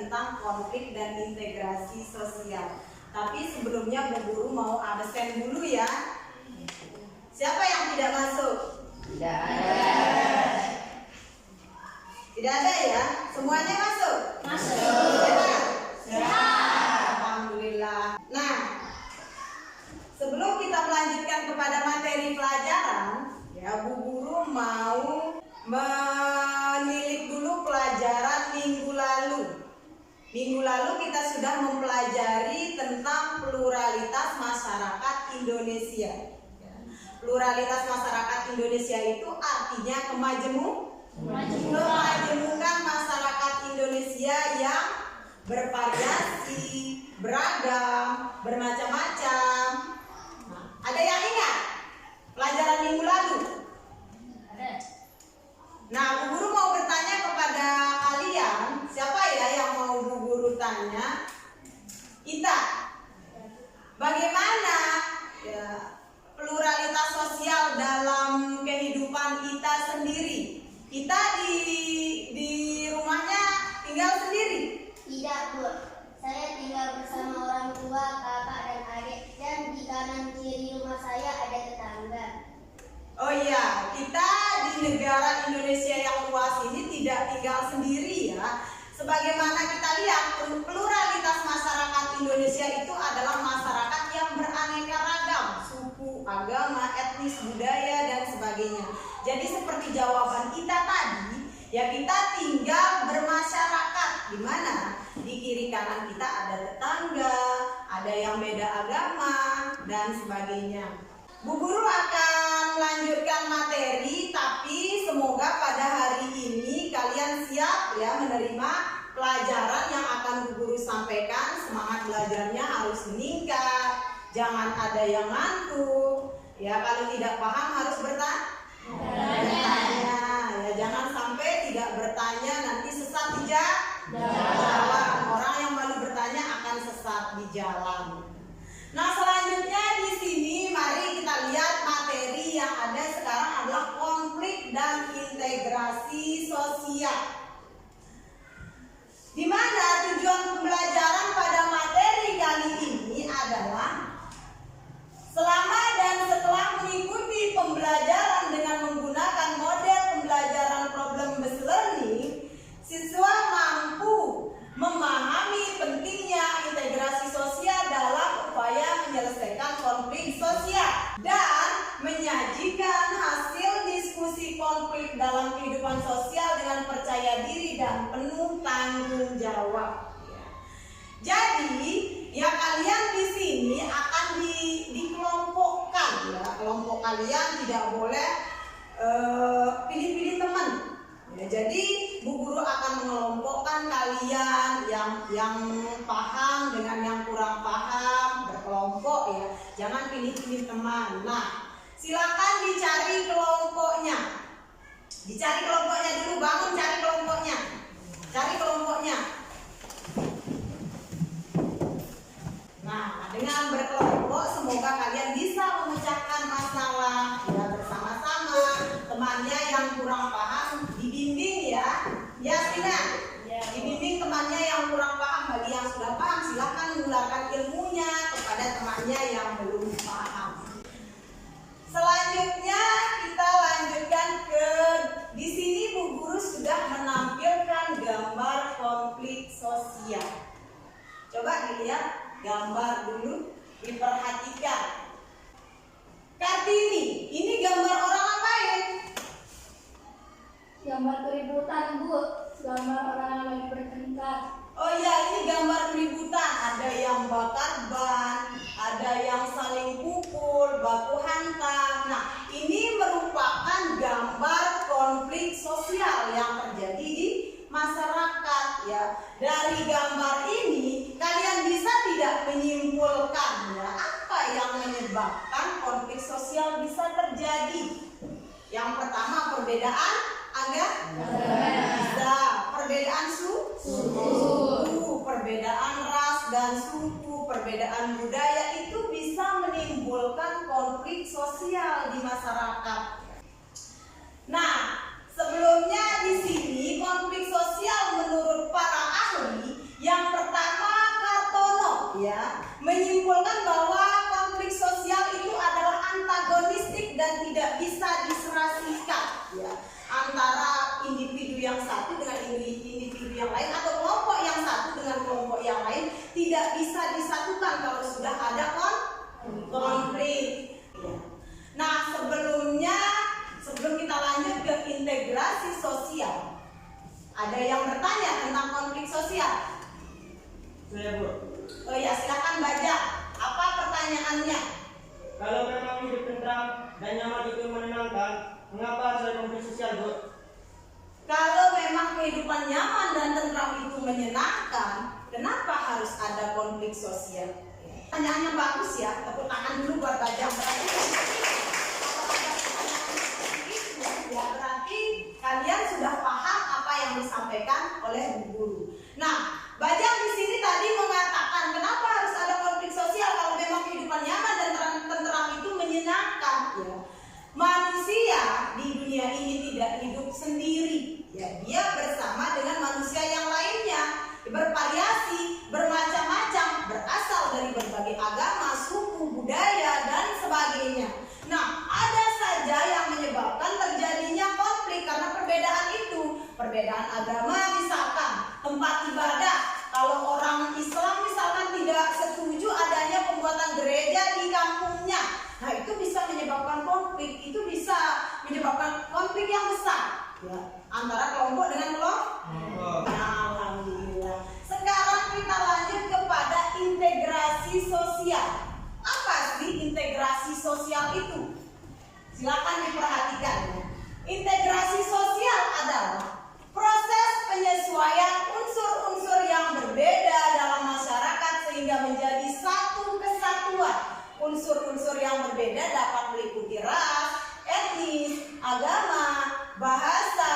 tentang konflik dan integrasi sosial. Tapi sebelumnya Bu Guru mau absen dulu ya. Siapa yang tidak masuk? Tidak ada. Tidak ada ya? Semuanya masuk? Masuk. Sehat? Sehat. Alhamdulillah. Nah, sebelum kita melanjutkan kepada materi pelajaran, ya Bu Guru mau menilik dulu pelajaran minggu lalu. Minggu lalu kita sudah mempelajari tentang pluralitas masyarakat Indonesia. Pluralitas masyarakat Indonesia itu artinya kemajemukan masyarakat Indonesia yang bervariasi, beragam, bermacam-macam. Nah, ada yang ingat pelajaran minggu lalu? Ada. Nah, Bu Guru mau bertanya kepada kalian, siapa ya yang mau Bu Guru tanya? Ita, bagaimana ya, pluralitas sosial dalam kehidupan Ita sendiri? Ita di rumahnya tinggal sendiri? Tidak, Bu. Saya tinggal bersama orang tua, kakak, dan adik. Dan di kanan kiri rumah saya ada tetangga. Oh iya, kita di negara Indonesia yang luas ini tidak tinggal sendiri ya. Sebagaimana kita lihat, pluralitas masyarakat Indonesia itu adalah masyarakat yang beraneka ragam, suku, agama, etnis, budaya, dan sebagainya. Jadi seperti jawaban kita tadi, ya kita tinggal bermasyarakat, di mana di kiri kanan kita ada tetangga, ada yang beda agama, dan sebagainya. Bu Guru akan melanjutkan materi, tapi semoga pada hari ini kalian siap ya menerima pelajaran yang akan Bu Guru sampaikan. Semangat belajarnya harus meningkat, jangan ada yang ngantuk. Ya, kalau tidak paham harus bertanya. Ya, jangan sampai tidak bertanya nanti sesat di jalan. Orang yang malu bertanya akan sesat di jalan. Nah, selanjutnya di sini mari kita lihat materi yang ada sekarang adalah konflik dan integrasi sosial. Di mana tujuan pembelajaran pada materi kali ini adalah selama dan setelah mengikuti pembelajaran dengan menggunakan model pembelajaran problem-based learning, siswa mampu memahami pentingnya integrasi sosial dalam upaya menyelesaikan konflik sosial dan menyajikan hasil diskusi konflik dalam kehidupan sosial dengan percaya diri dan penuh tanggung jawab. Jadi, ya kalian di sini akan dikelompokkan ya. Kelompok kalian tidak boleh pilih-pilih teman. Ya, jadi Bu Guru akan mengelompokkan kalian yang paham dengan yang kurang paham, berkelompok ya. Jangan pilih-pilih teman. Nah, silakan dicari kelompoknya. Dicari kelompoknya dulu, bangun cari kelompoknya. Cari kelompoknya. Nah, dengan berkelompok semoga kalian bisa memecahkan masalah ya bersama-sama. Temannya yang kurang paham dibimbing ya. Ya, Tina. Dibimbing temannya yang kurang paham. Bagi yang sudah paham silakan menularkan ilmunya kepada temannya yang belum paham. Selanjutnya kita lanjutkan ke di sini Bu Guru sudah menampilkan gambar konflik sosial. Coba dilihat gambar dulu, diperhatikan. Kartini, ini gambar orang ngapain? Gambar keributan, Bu. Gambar orang yang lagi bertengkar. Oh iya, ini gambar keributan. Ada yang bakar ban, ada yang saling pukul, baku hantam. Nah, ini merupakan gambar konflik sosial yang terjadi di masyarakat ya. Dari gambar ini kalian bisa tidak menyimpulkan ya apa yang menyebabkan konflik sosial bisa terjadi? Yang pertama perbedaan agama, bisa perbedaan suku, perbedaan ras dan suku, perbedaan budaya itu bisa menimbulkan konflik sosial di masyarakat. Nah, sebelumnya di sini konflik sosial menurut para ahli tidak bisa disatukan kalau sudah ada konflik. Ya. Nah, sebelum kita lanjut ke integrasi sosial, ada yang bertanya tentang konflik sosial? Saya, Bu. Oh ya, silakan baca. Apa pertanyaannya? Kalau memang hidup tentram dan nyaman itu menenangkan, mengapa harus ada konflik sosial, Bu? Kalau memang kehidupan nyaman dan tentram itu menyenangkan, kenapa harus ada konflik sosial? Pertanyaannya bagus ya, tepuk tangan dulu buat baca. Berarti kalian sudah paham apa yang disampaikan oleh Bu Guru. Nah, Bajang di sini tadi mengatakan kenapa harus ada konflik sosial kalau memang kehidupan nyaman dan tentram itu menyenangkan. Ya. Manusia di dunia ini tidak hidup sendiri. Ya, dia bersama dengan manusia yang lainnya, bervariasi, bermacam-macam, berasal dari berbagai agama, suku, budaya, dan sebagainya. Nah, ada saja yang menyebabkan terjadinya konflik karena perbedaan itu. Perbedaan agama misalkan, tempat ibadah. Kalau orang Islam misalkan tidak setuju adanya pembuatan gereja di kampungnya, nah itu bisa menyebabkan konflik. Itu bisa menyebabkan konflik yang besar ya, antara kelompok dengan kelompok. Nah, alhamdulillah. Sekarang kita lanjut kepada integrasi sosial. Apa sih integrasi sosial itu? Silakan diperhatikan. Integrasi sosial adalah proses penyesuaian unsur-unsur yang berbeda dalam masyarakat sehingga menjadi satu kesatuan. Unsur-unsur yang berbeda dapat meliputi ras, etnis, agama, bahasa,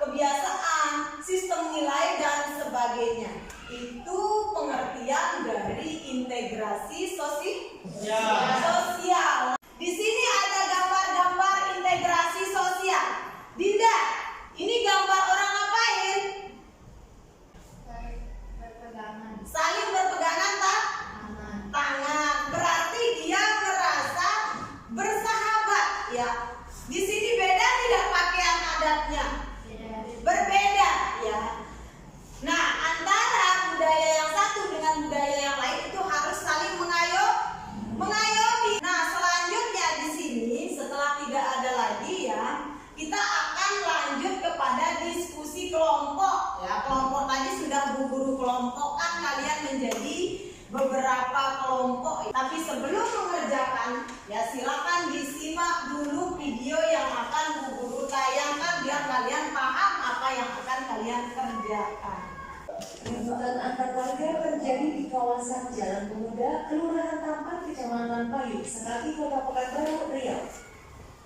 kebiasaan, sistem nilai, dan sebagainya. Itu pengertian dari integrasi sosial. Di sini ada gambar-gambar integrasi sosial. Dinda, ini gambar orang ngapain? Saling berpegangan tangan. Berarti dia merasa bersahabat ya. Di sini beda tidak pakaian adatnya? Berbeda ya. Nah, antara budaya yang satu dengan budaya yang lain itu harus saling mengayomi. Nah, selanjutnya di sini setelah tidak ada lagi ya, kita akan lanjut kepada diskusi kelompok ya. Kelompok tadi sudah Bu Guru kelompokkan kalian menjadi beberapa kelompok. Tapi sebelum mengerjakan ya, silakan disimak dulu video yang akan Bu Guru tayangkan biar kalian paham apa yang akan kalian kerjakan. Keributan antar warga terjadi di kawasan Jalan Pemuda, Kelurahan Tampan, Kecamatan Payu, Sekati, Kota Pekanbaru, Riau.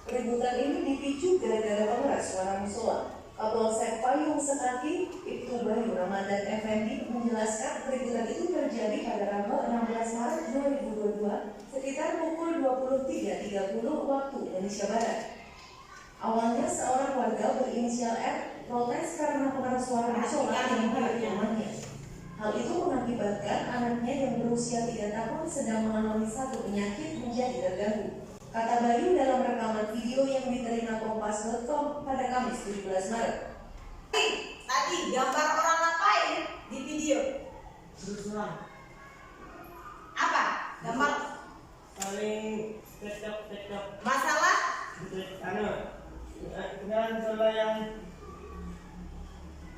Keributan ini dipicu gara-gara pengeras suara musola. Kapolsek Payung Sekati, Ibtu Bayu Ramadan Effendi menjelaskan keributan itu terjadi pada tanggal 16 Maret 2022 sekitar pukul 23.30 waktu Indonesia Barat. Awalnya seorang warga berinisial R protes karena pengeras suara musola yang menghadap rumahnya. Hal itu mengakibatkan anaknya yang berusia 3 tahun sedang mengalami satu penyakit menjadi terganggu. Kata Bayu dalam rekaman video yang diterima Kompas.com pada Kamis 17 Maret. Tadi gambar orang ngapain di video? Terus-terang. Apa? Gambar Saling cekcok. masalah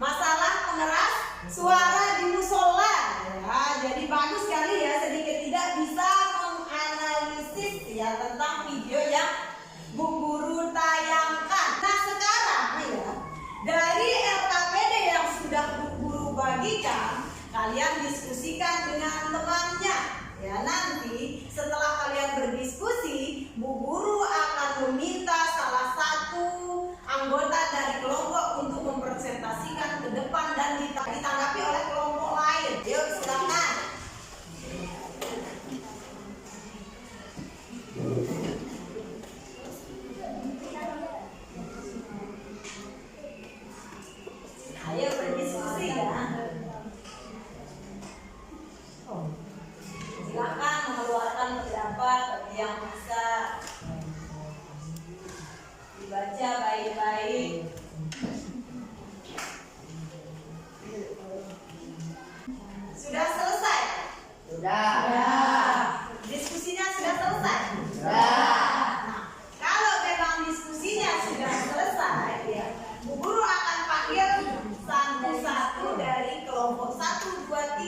masalah pengeras suara di musola. Ya, jadi bagus sekali ya, sedikit tidak bisa menganalisis ya tentang video yang Bu Guru tayangkan. Nah, sekarang ya, dari LKPD yang sudah Bu Guru bagikan, kalian diskusikan dengan temannya. Ya, nanti setelah kalian berdiskusi, Bu Guru akan meminta salah satu anggota dari kelompok untuk mempresentasikan ke depan dan ditanggapi oleh kelompok lain. Yuk, silakan. Ayo berdiskusi ya. Silakan mengeluarkan pendapat bagi yang bisa dibaca baik-baik.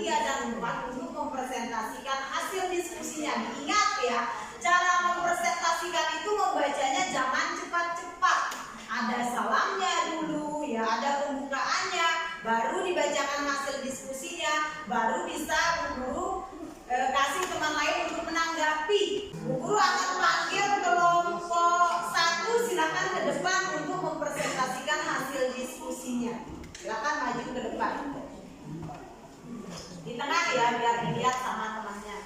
3 dan 4 untuk mempresentasikan hasil diskusinya. Diingat ya, cara mempresentasikan itu membacanya jangan cepat-cepat. Ada salamnya dulu ya, ada pembukaannya, baru dibacakan hasil diskusinya, baru bisa Bu Guru kasih teman lain untuk menanggapi. Bu Guru akan panggil kelompok 1, silakan ke depan untuk mempresentasikan hasil diskusinya. Silakan maju ke depan. Di tengah ya, biar dilihat sama temannya.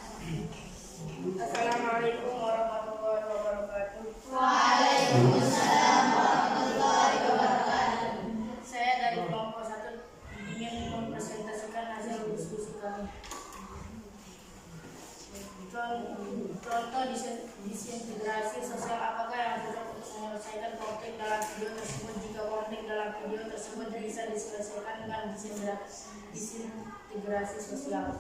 Assalamualaikum warahmatullahi wabarakatuh. Waalaikumsalam warahmatullahi wabarakatuh. Saya dari kelompok 1 ingin mempresentasikan hasil diskusi kami. Contoh disintegrasi sosial apakah yang cocok untuk menyelesaikan konflik dalam video tersebut jika konflik dalam video tersebut bisa diselesaikan dengan disintegrasi sosial.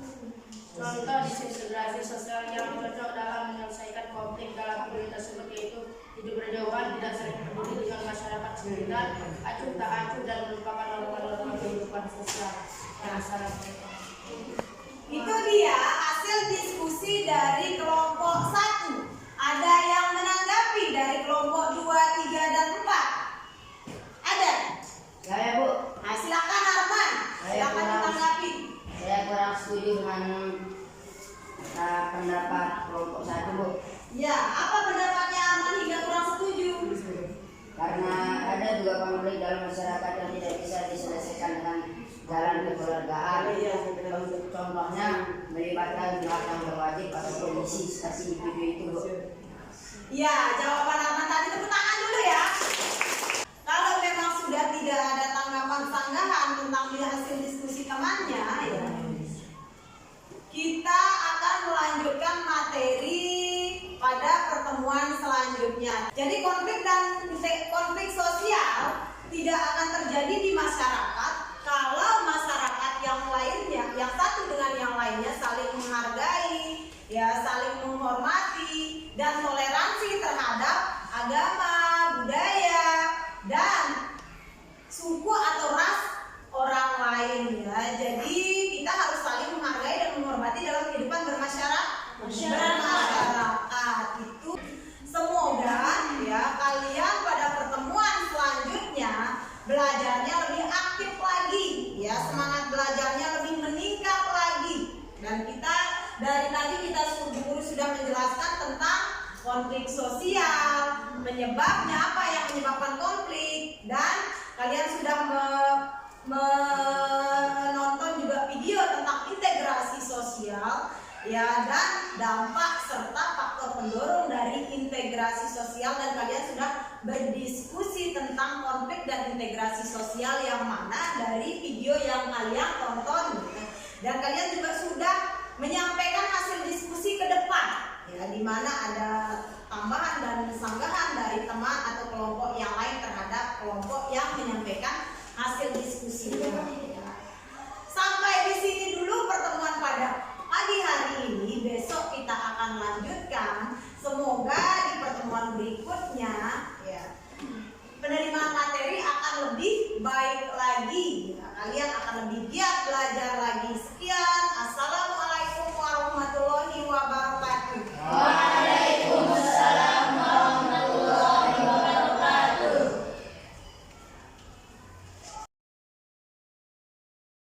Contoh disintegrasi sosial yang cocok dalam menyelesaikan konflik dalam video tersebut yaitu hidup berjauhan, tidak saling peduli dengan masyarakat sekitar, acuh tak acuh dan merupakan norma-norma kehidupan sosial. Itu dia hasil diskusi dari kelompok 1. Ada yang menanggapi dari kelompok 2, 3, dan 4? Ada? Saya Bu, Nah, silakan Arman. Silakan ditanggapi. saya kurang setuju dengan pendapat kelompok 1 Bu. Ya, apa pendapatnya Arman hingga kurang setuju? Karena ada juga konflik dalam masyarakat yang tidak bisa diselesaikan dengan jalan kekeluargaan. Contohnya melibatkan pihak yang berwajib atau polisi seperti di video itu Bu. Ya, jawaban Arman tadi tepuk tangan dulu ya. Kalau memang sudah tidak ada tanggapan sanggahan tentang hasil diskusi temannya, ya, kita akan melanjutkan materi pada pertemuan selanjutnya. Jadi konflik sosial tidak akan terjadi di masyarakat kalau masyarakat yang lainnya, yang satu dengan yang lainnya saling menghargai, ya, saling menghormati dan toleransi terhadap agama, budaya, dan suku atau ras orang lain ya. Jadi kita harus saling menghargai dan menghormati dalam kehidupan bermasyarakat. Itu semoga ya kalian pada pertemuan selanjutnya belajarnya lebih aktif lagi ya, semangat belajarnya lebih meningkat lagi. Dan kita dari tadi kita guru sudah menjelaskan tentang konflik sosial, penyebabnya apa yang menyebabkan konflik, dan kalian sudah menonton juga video tentang integrasi sosial ya, dan dampak serta faktor pendorong dari integrasi sosial, dan kalian sudah berdiskusi tentang konflik dan integrasi sosial yang mana dari video yang kalian tonton ya. Dan kalian juga sudah menyampaikan hasil diskusi ke depan ya, di mana ada tambahan dan sanggahan dari teman atau kelompok yang lain terhadap kelompok yang menyampaikan